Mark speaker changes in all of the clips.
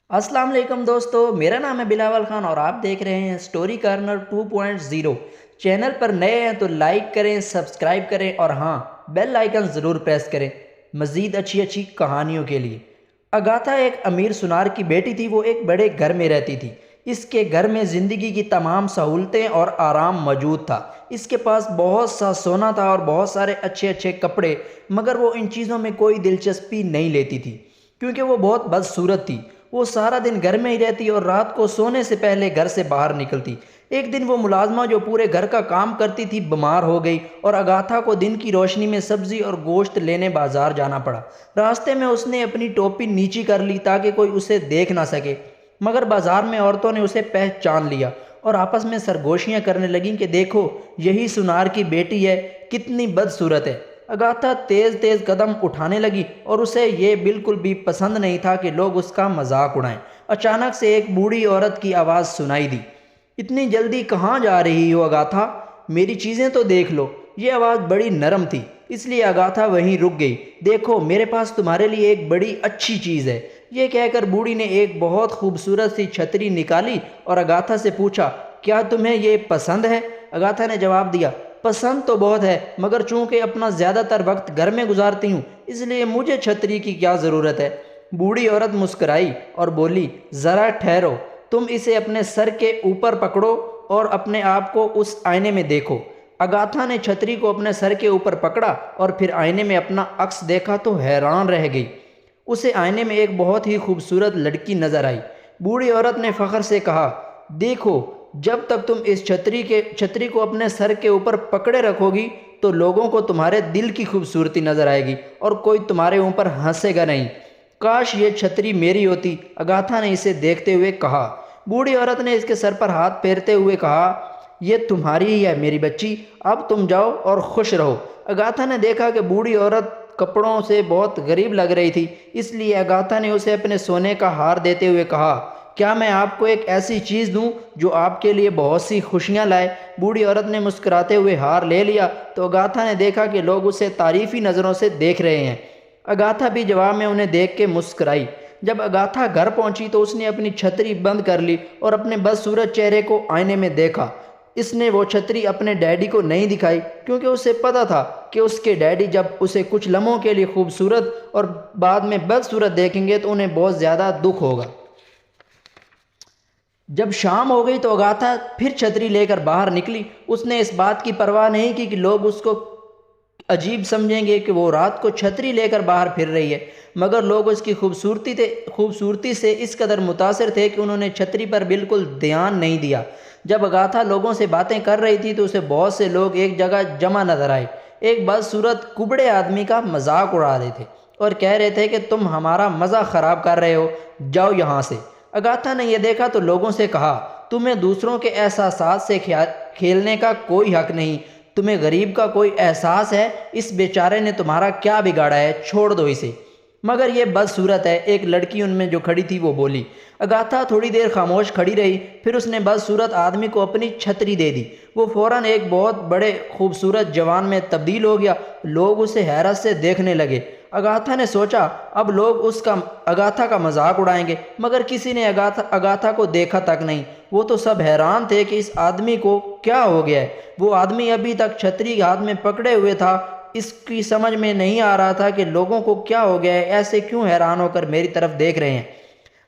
Speaker 1: अस्सलाम वालेकुम दोस्तों, मेरा नाम है बिलावल खान और आप देख रहे हैं स्टोरी कॉर्नर 2.0। चैनल पर नए हैं तो लाइक करें, सब्सक्राइब करें और हाँ, बेल आइकन ज़रूर प्रेस करें मज़ीद अच्छी अच्छी कहानियों के लिए। अगाथा एक अमीर सुनार की बेटी थी। वो एक बड़े घर में रहती थी। इसके घर में ज़िंदगी की तमाम सहूलतें और आराम मौजूद था। इसके पास बहुत सा सोना था और बहुत सारे अच्छे अच्छे कपड़े, मगर वो इन चीज़ों में कोई दिलचस्पी नहीं लेती थी क्योंकि वो बहुत बदसूरत थी। वो सारा दिन घर में ही रहती और रात को सोने से पहले घर से बाहर निकलती। एक दिन वो मुलाजमा जो पूरे घर का काम करती थी बीमार हो गई और अगाथा को दिन की रोशनी में सब्जी और गोश्त लेने बाजार जाना पड़ा। रास्ते में उसने अपनी टोपी नीची कर ली ताकि कोई उसे देख ना सके, मगर बाजार में औरतों ने उसे पहचान लिया और आपस में सरगोशियां करने लगीं कि देखो, यही सुनार की बेटी है, कितनी बदसूरत है। अगाथा तेज़ तेज़ कदम उठाने लगी और उसे ये बिल्कुल भी पसंद नहीं था कि लोग उसका मजाक उड़ाएं। अचानक से एक बूढ़ी औरत की आवाज़ सुनाई दी। इतनी जल्दी कहाँ जा रही हो अगाथा? मेरी चीज़ें तो देख लो। ये आवाज़ बड़ी नरम थी, इसलिए अगाथा वहीं रुक गई। देखो, मेरे पास तुम्हारे लिए एक बड़ी अच्छी चीज़ है। ये कहकर बूढ़ी ने एक बहुत खूबसूरत सी छतरी निकाली और अगाथा से पूछा, क्या तुम्हें ये पसंद है? अगाथा ने जवाब दिया, पसंद तो बहुत है, मगर चूंकि अपना ज़्यादातर वक्त घर में गुजारती हूँ, इसलिए मुझे छतरी की क्या ज़रूरत है। बूढ़ी औरत मुस्कुराई और बोली, ज़रा ठहरो, तुम इसे अपने सर के ऊपर पकड़ो और अपने आप को उस आईने में देखो। अगाथा ने छतरी को अपने सर के ऊपर पकड़ा और फिर आईने में अपना अक्स देखा तो हैरान रह गई। उसे आईने में एक बहुत ही खूबसूरत लड़की नजर आई। बूढ़ी औरत ने फ़ख्र से कहा, देखो, जब तक तुम इस छतरी को अपने सर के ऊपर पकड़े रखोगी तो लोगों को तुम्हारे दिल की खूबसूरती नजर आएगी और कोई तुम्हारे ऊपर हंसेगा नहीं। काश ये छतरी मेरी होती, अगाथा ने इसे देखते हुए कहा। बूढ़ी औरत ने इसके सर पर हाथ फेरते हुए कहा, यह तुम्हारी ही है मेरी बच्ची, अब तुम जाओ और खुश रहो। अगाथा ने देखा कि बूढ़ी औरत कपड़ों से बहुत गरीब लग रही थी, इसलिए अगाथा ने उसे अपने सोने का हार देते हुए कहा, क्या मैं आपको एक ऐसी चीज़ दूं जो आपके लिए बहुत सी खुशियां लाए? बूढ़ी औरत ने मुस्कुराते हुए हार ले लिया तो अगाथा ने देखा कि लोग उसे तारीफ़ी नज़रों से देख रहे हैं। अगाथा भी जवाब में उन्हें देख के मुस्कुराई। जब अगाथा घर पहुंची तो उसने अपनी छतरी बंद कर ली और अपने बदसूरत चेहरे को आईने में देखा। इसने वो छतरी अपने डैडी को नहीं दिखाई क्योंकि उसे पता था कि उसके डैडी जब उसे कुछ लम्हों के लिए खूबसूरत और बाद में बदसूरत देखेंगे तो उन्हें बहुत ज़्यादा दुख होगा। जब शाम हो गई तो अगाथा फिर छतरी लेकर बाहर निकली। उसने इस बात की परवाह नहीं की कि लोग उसको अजीब समझेंगे कि वो रात को छतरी लेकर बाहर फिर रही है, मगर लोग उसकी खूबसूरती से इस कदर मुतासिर थे कि उन्होंने छतरी पर बिल्कुल ध्यान नहीं दिया। जब अगाथा लोगों से बातें कर रही थी तो उसे बहुत से लोग एक जगह जमा नजर आए। एक बदसूरत कुबड़े आदमी का मजाक उड़ा रहे थे और कह रहे थे कि तुम हमारा मज़ा ख़राब कर रहे हो, जाओ यहाँ से। अगाथा ने यह देखा तो लोगों से कहा, तुम्हें दूसरों के एहसासात से खेलने का कोई हक नहीं। तुम्हें गरीब का कोई एहसास है? इस बेचारे ने तुम्हारा क्या बिगाड़ा है, छोड़ दो इसे। मगर यह बदसूरत है, एक लड़की उनमें जो खड़ी थी वो बोली। अगाथा थोड़ी देर खामोश खड़ी रही, फिर उसने बदसूरत आदमी को अपनी छतरी दे दी। वो फौरन एक बहुत बड़े खूबसूरत जवान में तब्दील हो गया। लोग उसे हैरत से देखने लगे। अगाथा ने सोचा, अब लोग अगाथा का मजाक उड़ाएंगे, मगर किसी ने अगाथा को देखा तक नहीं। वो तो सब हैरान थे कि इस आदमी को क्या हो गया है। वो आदमी अभी तक छतरी हाथ में पकड़े हुए था। इसकी समझ में नहीं आ रहा था कि लोगों को क्या हो गया है, ऐसे क्यों हैरान होकर मेरी तरफ देख रहे हैं।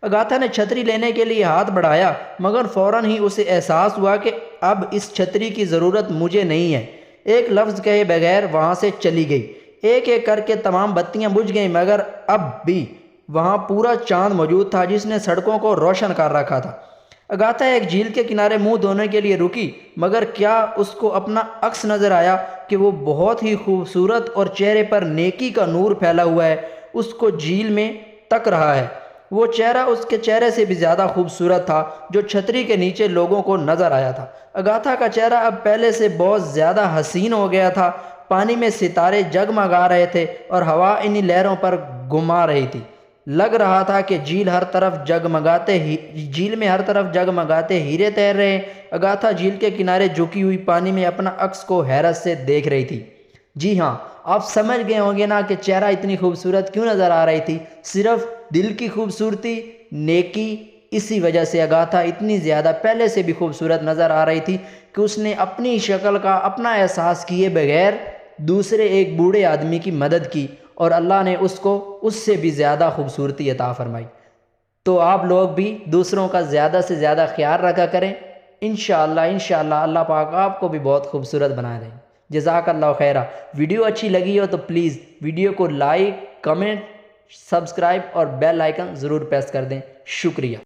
Speaker 1: अगाथा ने छतरी लेने के लिए हाथ बढ़ाया, मगर फौरन ही उसे एहसास हुआ कि अब इस छतरी की ज़रूरत मुझे नहीं है। एक लफ्ज़ कहे बगैर वहाँ से चली गई। एक एक करके तमाम बत्तियां बुझ गईं, मगर अब भी वहाँ पूरा चांद मौजूद था जिसने सड़कों को रोशन कर रखा था। अगाथा एक झील के किनारे मुंह धोने के लिए रुकी, मगर क्या उसको अपना अक्स नज़र आया कि वो बहुत ही खूबसूरत और चेहरे पर नेकी का नूर फैला हुआ है, उसको झील में तक रहा है। वो चेहरा उसके चेहरे से भी ज़्यादा खूबसूरत था जो छतरी के नीचे लोगों को नज़र आया था। अगाथा का चेहरा अब पहले से बहुत ज़्यादा हसीन हो गया था। पानी में सितारे जगमगा रहे थे और हवा इन्हीं लहरों पर घुमा रही थी। लग रहा था कि झील में हर तरफ जगमगाते हीरे तैर रहे हैं। अगाथा झील के किनारे झुकी हुई पानी में अपना अक्स को हैरत से देख रही थी। जी हाँ, आप समझ गए होंगे ना कि चेहरा इतनी खूबसूरत क्यों नज़र आ रही थी। सिर्फ दिल की खूबसूरती نیکی اسی وجہ سے آگاہ تھا، اتنی زیادہ پہلے سے بھی خوبصورت نظر آ رہی تھی کہ اس نے اپنی شکل کا اپنا احساس کیے بغیر دوسرے ایک بوڑھے آدمی کی مدد کی، اور اللہ نے اس کو اس سے بھی زیادہ خوبصورتی عطا فرمائی۔ تو آپ لوگ بھی دوسروں کا زیادہ سے زیادہ خیال رکھا کریں، انشاءاللہ اللہ پاک آپ کو بھی بہت خوبصورت بنا دیں۔ جزاک اللہ خیرہ۔ ویڈیو اچھی لگی ہو تو پلیز ویڈیو کو لائک، کمنٹ، سبسکرائب اور بیل آئیکن ضرور پریس کر دیں۔ شکریہ۔